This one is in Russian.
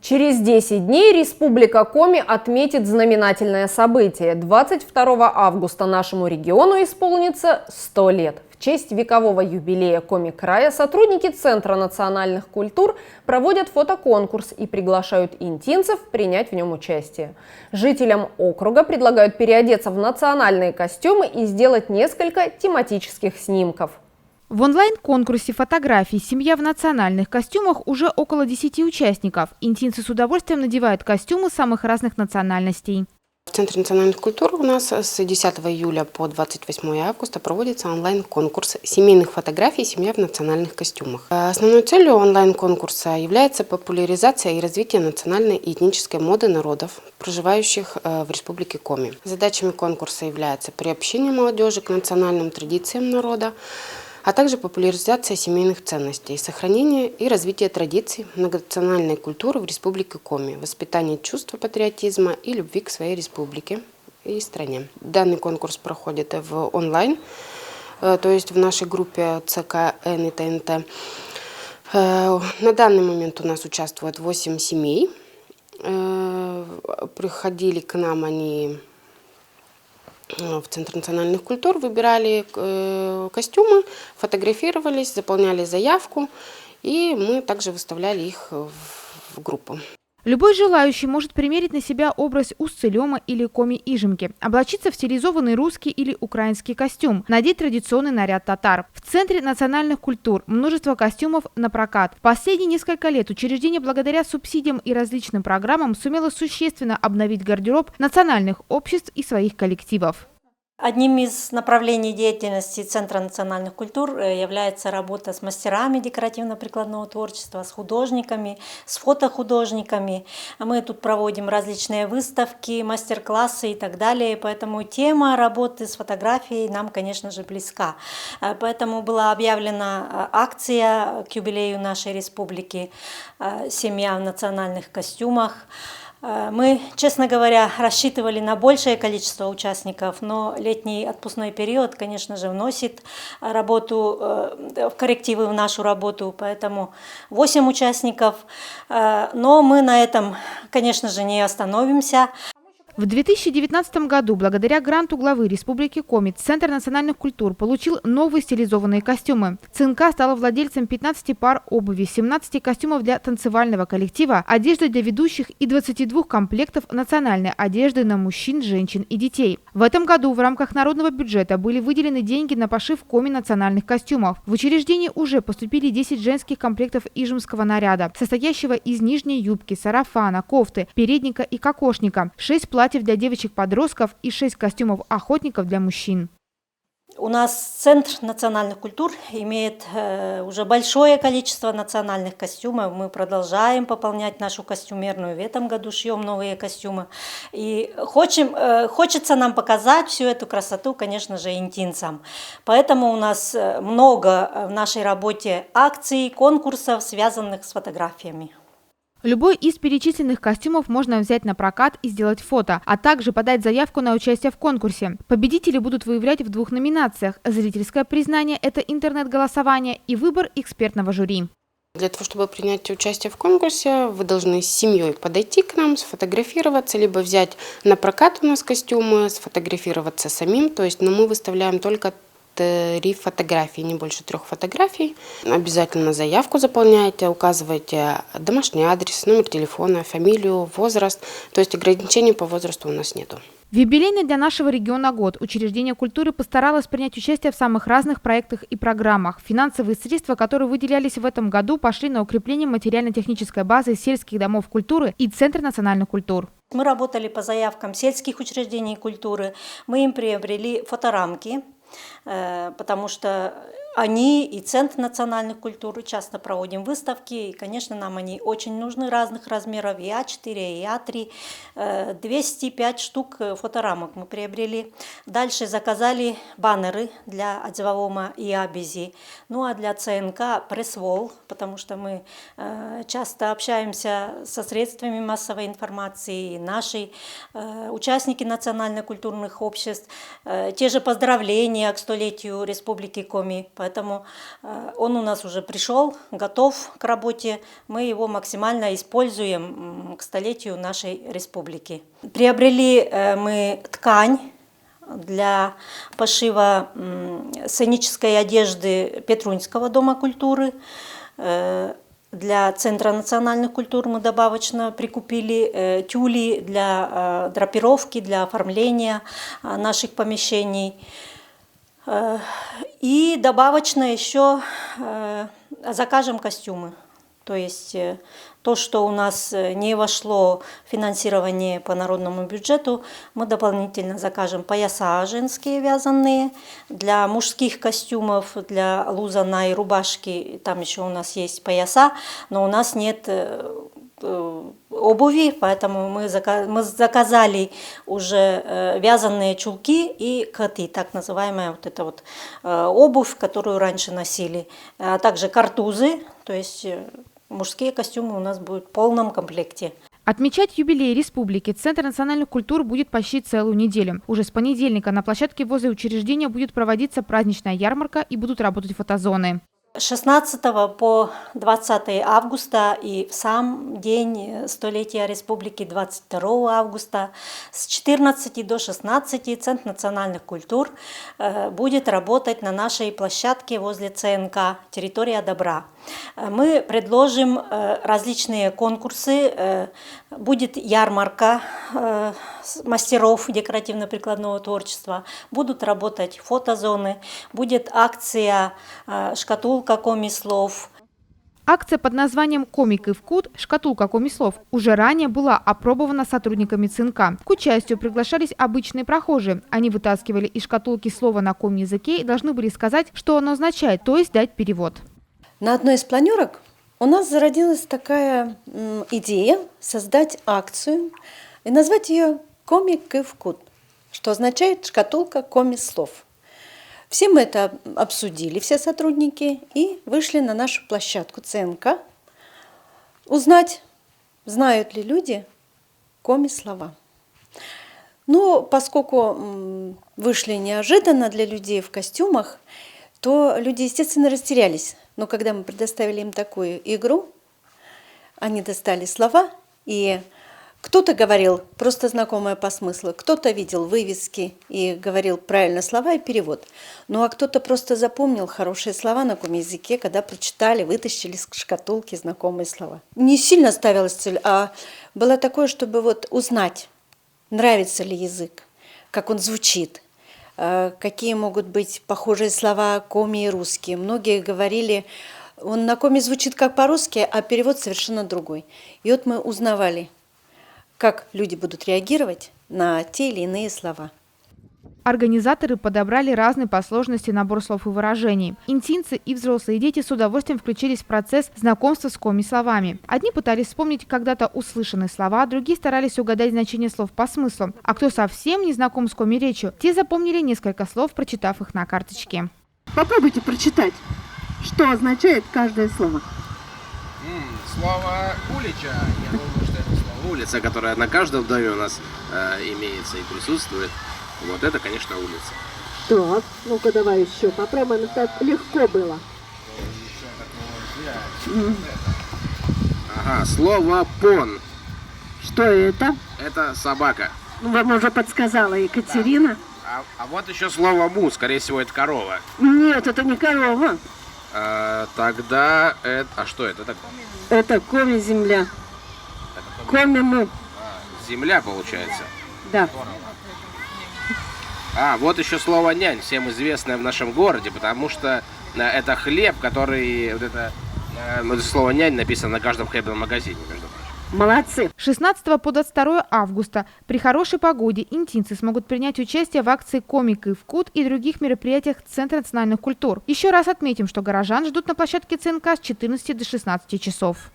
Через 10 дней Республика Коми отметит знаменательное событие. 22 августа нашему региону исполнится 100 лет. В честь векового юбилея Коми-края сотрудники Центра национальных культур проводят фотоконкурс и приглашают интинцев принять в нем участие. Жителям округа предлагают переодеться в национальные костюмы и сделать несколько тематических снимков. В онлайн-конкурсе фотографий «Семья в национальных костюмах» уже около 10 участников. Интинцы с удовольствием надевают костюмы самых разных национальностей. В Центре национальных культур у нас с 10 июля по 28 августа проводится онлайн-конкурс семейных фотографий «Семья в национальных костюмах». Основной целью онлайн-конкурса является популяризация и развитие национальной и этнической моды народов, проживающих в Республике Коми. Задачами конкурса является приобщение молодежи к национальным традициям народа, а также популяризация семейных ценностей, сохранение и развитие традиций многонациональной культуры в Республике Коми, воспитание чувства патриотизма и любви к своей республике и стране. Данный конкурс проходит в онлайн, то есть в нашей группе ЦК Н и ТНТ. На данный момент у нас участвует 8 семей. Приходили к нам они в Центр национальных культур, выбирали костюмы, фотографировались, заполняли заявку, и мы также выставляли их в группу. Любой желающий может примерить на себя образ Ус-Целема или Коми-Ижемки, облачиться в стилизованный русский или украинский костюм, надеть традиционный наряд татар. В Центре национальных культур множество костюмов на прокат. В последние несколько лет учреждение благодаря субсидиям и различным программам сумело существенно обновить гардероб национальных обществ и своих коллективов. Одним из направлений деятельности Центра национальных культур является работа с мастерами декоративно-прикладного творчества, с художниками, с фотохудожниками. Мы тут проводим различные выставки, мастер-классы и так далее, поэтому тема работы с фотографией нам, конечно же, близка. Поэтому была объявлена акция к юбилею нашей республики «Семья в национальных костюмах». Мы, честно говоря, рассчитывали на большее количество участников, но летний отпускной период, конечно же, вносит коррективы в нашу работу, поэтому 8 участников. Но мы на этом, конечно же, не остановимся. В 2019 году благодаря гранту главы Республики Коми Центр национальных культур получил новые стилизованные костюмы. ЦНК стала владельцем 15 пар обуви, 17 костюмов для танцевального коллектива, одежды для ведущих и 22 комплектов национальной одежды на мужчин, женщин и детей. В этом году в рамках народного бюджета были выделены деньги на пошив Коми национальных костюмов. В учреждении уже поступили 10 женских комплектов ижемского наряда, состоящего из нижней юбки, сарафана, кофты, передника и кокошника, 6 платьев для девочек-подростков и 6 костюмов охотников для мужчин. У нас Центр национальных культур имеет уже большое количество национальных костюмов. Мы продолжаем пополнять нашу костюмерную. В этом году шьем новые костюмы. И хочется нам показать всю эту красоту, конечно же, интинцам. Поэтому у нас много в нашей работе акций, конкурсов, связанных с фотографиями. Любой из перечисленных костюмов можно взять на прокат и сделать фото, а также подать заявку на участие в конкурсе. Победители будут выявлять в 2 номинациях: зрительское признание – это интернет-голосование, и выбор экспертного жюри. Для того, чтобы принять участие в конкурсе, вы должны с семьей подойти к нам, сфотографироваться, либо взять на прокат у нас костюмы, сфотографироваться самим. То есть мы выставляем только 3 фотографии, не больше 3 фотографий. Обязательно заявку заполняете, указываете домашний адрес, номер телефона, фамилию, возраст. То есть ограничений по возрасту у нас нету. В юбилейный для нашего региона год учреждение культуры постаралось принять участие в самых разных проектах и программах. Финансовые средства, которые выделялись в этом году, пошли на укрепление материально-технической базы сельских домов культуры и Центра национальных культур. Мы работали по заявкам сельских учреждений культуры. Мы им приобрели фоторамки, потому что они и Центр национальных культур часто проводим выставки, и, конечно, нам они очень нужны разных размеров, и А4, и А3. 205 штук фоторамок мы приобрели. Дальше заказали баннеры для Адзивавома и Абизи, ну а для ЦНК пресс-волл, потому что мы часто общаемся со средствами массовой информации, и наши участники национально-культурных обществ, те же поздравления к 100-летию Республики Коми. Поэтому он у нас уже пришел, готов к работе. Мы его максимально используем к столетию нашей республики. Приобрели мы ткань для пошива сценической одежды Петрунского дома культуры. Для Центра национальных культур мы добавочно прикупили тюли для драпировки, для оформления наших помещений. И добавочно еще закажем костюмы. То есть то, что у нас не вошло в финансирование по народному бюджету, мы дополнительно закажем пояса женские вязаные, для мужских костюмов, для лузана и рубашки, там еще у нас есть пояса, но у нас нет обуви, поэтому мы заказали уже вязаные чулки и коты, так называемая вот эта вот обувь, которую раньше носили, а также картузы, то есть мужские костюмы у нас будут в полном комплекте. Отмечать юбилей республики Центр национальных культур будет почти целую неделю. Уже с понедельника на площадке возле учреждения будет проводиться праздничная ярмарка и будут работать фотозоны. С 16 по 20 августа и в сам день столетия республики 22 августа с 14 до 16 Центр национальных культур будет работать на нашей площадке возле ЦНК «Территория добра». Мы предложим различные конкурсы, будет ярмарка мастеров декоративно-прикладного творчества, будут работать фотозоны, будет акция «Шкатулка комислов». Акция под названием «Комик и вкус. Шкатулка комислов» уже ранее была опробована сотрудниками ЦНК. К участию приглашались обычные прохожие. Они вытаскивали из шкатулки слово на коми-языке и должны были сказать, что оно означает, то есть дать перевод. На одной из планерок у нас зародилась такая идея создать акцию и назвать ее «Комик и вкус», что означает «шкатулка комислов». Все мы это обсудили, все сотрудники, и вышли на нашу площадку ЦНК узнать, знают ли люди коми-слова. Но поскольку вышли неожиданно для людей в костюмах, то люди, естественно, растерялись. Но когда мы предоставили им такую игру, они достали слова, и кто-то говорил просто знакомое по смыслу, кто-то видел вывески и говорил правильно слова и перевод. Ну а кто-то просто запомнил хорошие слова на коми-языке, когда прочитали, вытащили из шкатулки знакомые слова. Не сильно ставилась цель, а было такое, чтобы вот узнать, нравится ли язык, как он звучит, какие могут быть похожие слова коми и русские. Многие говорили, он на коми звучит как по-русски, а перевод совершенно другой. И вот мы узнавали, как люди будут реагировать на те или иные слова. Организаторы подобрали разный по сложности набор слов и выражений. Интинцы и взрослые дети с удовольствием включились в процесс знакомства с коми-словами. Одни пытались вспомнить когда-то услышанные слова, другие старались угадать значение слов по смыслу. А кто совсем не знаком с коми-речью, те запомнили несколько слов, прочитав их на карточке. Попробуйте прочитать, что означает каждое слово. Слово «улича», я думаю, что это слово «улица», которое на каждом доме у нас имеется и присутствует. Вот это, конечно, улица. Так, ну-ка давай еще попробуем, так легко было. Ага, слово «пон». Что это? Это собака. Ну, вам уже подсказала Екатерина. А вот еще слово «му», скорее всего, это корова. Нет, это не корова. Тогда это... А что это такое? Это коми-земля. Коми-му. Земля, получается. Да. Вот еще слово «нянь», всем известное в нашем городе, потому что это хлеб, который... Вот это слово «нянь» написано на каждом хлебном магазине, между прочим. Молодцы. 16 по 22 августа при хорошей погоде интинцы смогут принять участие в акции «Комик и вкус» и других мероприятиях Центра национальных культур. Еще раз отметим, что горожан ждут на площадке ЦНК с 14 до 16 часов.